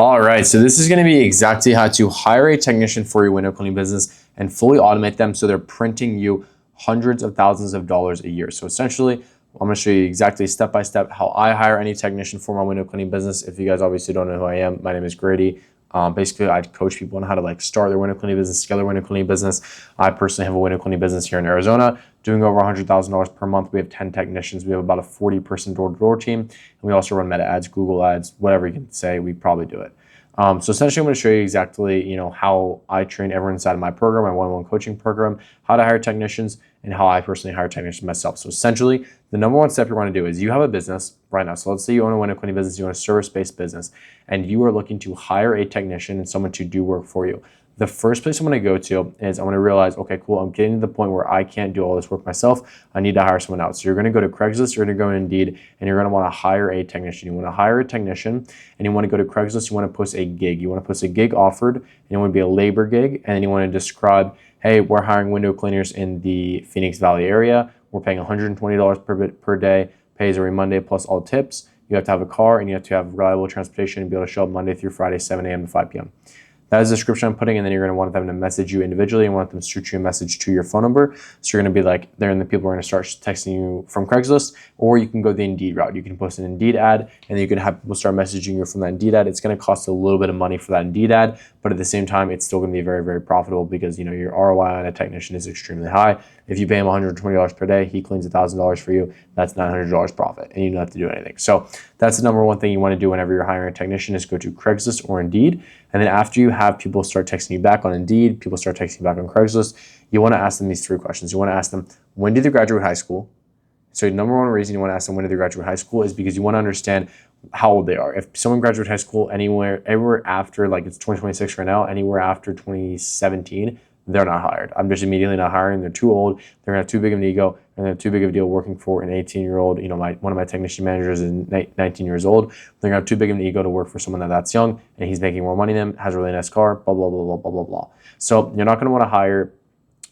All right, so this is going to be exactly how to hire a technician for your window cleaning business and fully automate them so they're printing you hundreds of thousands of dollars a year. So essentially, I'm going to show you exactly step by step how I hire any technician for my window cleaning business. If you guys obviously don't know who I am, my name is Grady. Basically, I coach people on how to start their window cleaning business, scale their window cleaning business. I personally have a window cleaning business here in Arizona, doing over $100,000 per month. We have 10 technicians. We have about a 40-person door-to-door team, and we also run Meta ads, Google ads, whatever you can say. We probably do it. So essentially, I'm going to show you exactly, how I train everyone inside of my program, my one-on-one coaching program, how to hire technicians, and how I personally hire technicians myself. So essentially, the number one step you want to do is you have a business right now. So let's say you own a window cleaning business, you own a service-based business, and you are looking to hire a technician and someone to do work for you. The first place I'm going to go to is I'm going to realize, okay, cool, I'm getting to the point where I can't do all this work myself. I need to hire someone else. So you're going to go to Craigslist, you're going to go to Indeed, and you're going to want to hire a technician. You want to hire a technician, and you want to go to Craigslist, you want to post a gig. You want to post a gig offered, and it want to be a labor gig, and then you want to describe, hey, we're hiring window cleaners in the Phoenix Valley area. We're paying $120 per day, pays every Monday plus all tips. You have to have a car, and you have to have reliable transportation and be able to show up Monday through Friday, 7 a.m. to 5 p.m. That is the description I'm putting, and then you're going to want them to message you individually and want them to shoot you a message to your phone number. So you're going to be like, they're the people are going to start texting you from Craigslist, or you can go the Indeed route. You can post an Indeed ad, and then you can have people start messaging you from that Indeed ad. It's going to cost a little bit of money for that Indeed ad, but at the same time, it's still going to be very, very profitable because your ROI on a technician is extremely high. If you pay him $120 per day, he cleans $1,000 for you. That's $900 profit, and you don't have to do anything. So that's the number one thing you want to do whenever you're hiring a technician is go to Craigslist or Indeed. And then after you have people start texting you back on Indeed, people start texting you back on Craigslist, you want to ask them these three questions. You want to ask them, when did they graduate high school? So the number one reason you want to ask them when did they graduate high school is because you want to understand how old they are. If someone graduated high school anywhere after, it's 2026 right now, anywhere after 2017, they're not hired. I'm just immediately not hiring. They're too old. They're going to have too big of an ego, and they're too big of a deal working for an 18-year-old. One of my technician managers is 19 years old. They're going to have too big of an ego to work for someone that's young, and he's making more money than them, has a really nice car, blah, blah, blah, blah, blah, blah, blah. So you're not going to want to hire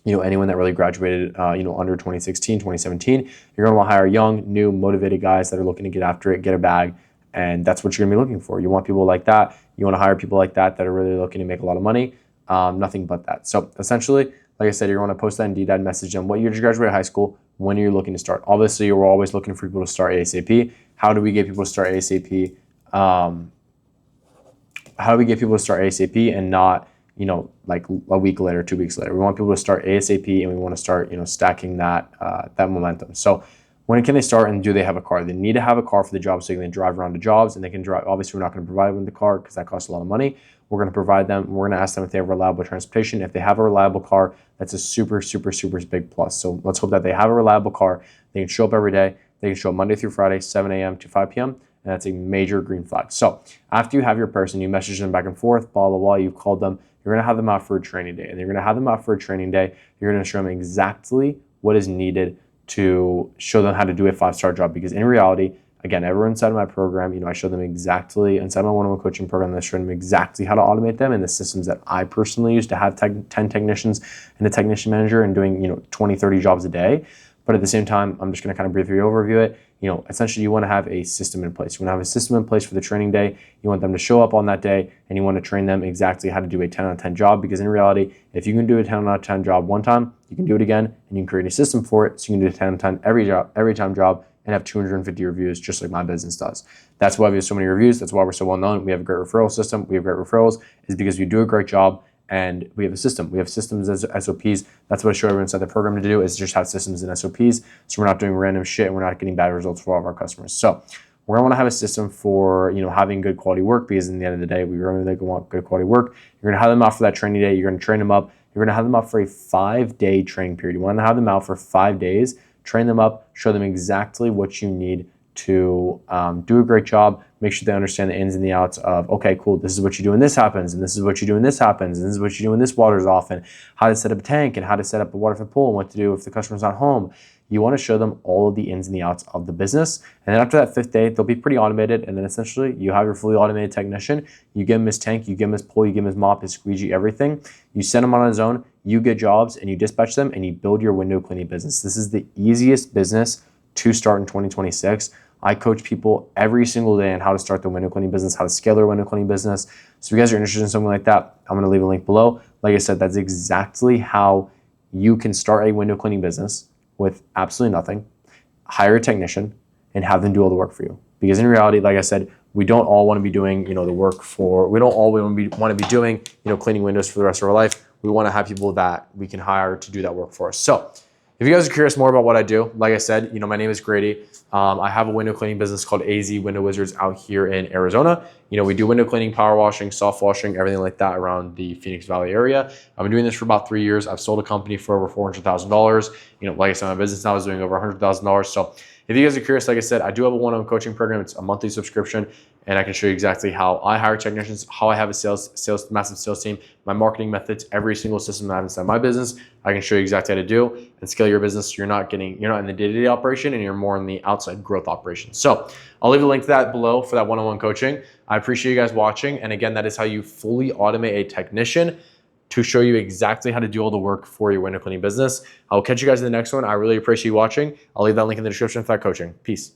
anyone that really graduated, under 2016, 2017. You're going to want to hire young, new, motivated guys that are looking to get after it, get a bag, and that's what you're going to be looking for. You want people like that. You want to hire people like that are really looking to make a lot of money. Nothing but that. So essentially, like I said, you're going to post that Indeed ad, message them, what year did you graduate high school? When are you looking to start? Obviously, we're always looking for people to start ASAP. How do we get people to start ASAP? How do we get people to start ASAP and not, like a week later, 2 weeks later? We want people to start ASAP, and we want to start, stacking that momentum. So when can they start, and do they have a car? They need to have a car for the job so they can drive around to jobs, and they can drive. Obviously, we're not going to provide them with the car because that costs a lot of money. We're going to provide them. We're going to ask them if they have reliable transportation. If they have a reliable car, that's a super, super, super big plus. So let's hope that they have a reliable car. They can show up every day. They can show up Monday through Friday, 7 a.m. to 5 p.m. And that's a major green flag. So after you have your person, you message them back and forth, blah, blah, blah, you've called them, you're going to have them out for a training day. And you're going to have them out for a training day. You're going to show them exactly what is needed to show them how to do a 5-star job. Because in reality, again, everyone inside of my program, I show them exactly, inside my one-on-one coaching program, I show them exactly how to automate them and the systems that I personally use to have 10 technicians and a technician manager and doing, 20, 30 jobs a day. But at the same time, I'm just going to kind of briefly overview it. Essentially, you want to have a system in place. You want to have a system in place for the training day. You want them to show up on that day, and you want to train them exactly how to do a 10 out of 10 job. Because in reality, if you can do a 10 out of 10 job one time, you can do it again, and you can create a system for it. So you can do a 10 out of 10 every time job and have 250 reviews, just like my business does. That's why we have so many reviews. That's why we're so well known. We have a great referral system. We have great referrals is because we do a great job. And we have a system. We have systems as SOPs. That's what I show everyone inside the program to do is just have systems and SOPs. So we're not doing random shit and we're not getting bad results for all of our customers. So we're gonna wanna have a system for having good quality work because in the end of the day, we really want good quality work. You're gonna have them out for that training day. You're gonna train them up. You're gonna have them out for a 5-day training period. You wanna have them out for 5 days, train them up, show them exactly what you need to do a great job, make sure they understand the ins and the outs of, okay, cool, this is what you do when this happens, and this is what you do when this happens, and this is what you do when this water's off, and how to set up a tank, and how to set up a water for pool, and what to do if the customer's not home. You want to show them all of the ins and the outs of the business. And then after that 5th day, they'll be pretty automated. And then essentially you have your fully automated technician. You give him his tank, you give him his pool, you give him his mop, his squeegee, everything. You send him on his own, you get jobs and you dispatch them and you build your window cleaning business. This is the easiest business to start in 2026. I coach people every single day on how to start their window cleaning business, how to scale their window cleaning business. So if you guys are interested in something like that, I'm going to leave a link below. Like I said, that's exactly how you can start a window cleaning business with absolutely nothing, hire a technician, and have them do all the work for you. Because in reality, like I said, we don't all want to be doing, the work for, we don't all want to be doing, cleaning windows for the rest of our life. We want to have people that we can hire to do that work for us. So if you guys are curious more about what I do, like I said, my name is Grady. I have a window cleaning business called AZ Window Wizards out here in Arizona. We do window cleaning, power washing, soft washing, everything like that around the Phoenix Valley area. I've been doing this for about 3 years. I've sold a company for over $400,000. Like I said, my business now is doing over $100,000. So if you guys are curious, like I said, I do have a one-on-one coaching program. It's a monthly subscription, and I can show you exactly how I hire technicians, how I have a massive sales team, my marketing methods, every single system that I have inside my business. I can show you exactly how to do and scale your business. You're not in the day-to-day operation, and you're more in the outside growth operation. So I'll leave a link to that below for that one-on-one coaching. I appreciate you guys watching. And again, that is how you fully automate a technician, to show you exactly how to do all the work for your window cleaning business. I'll catch you guys in the next one. I really appreciate you watching. I'll leave that link in the description for that coaching. Peace.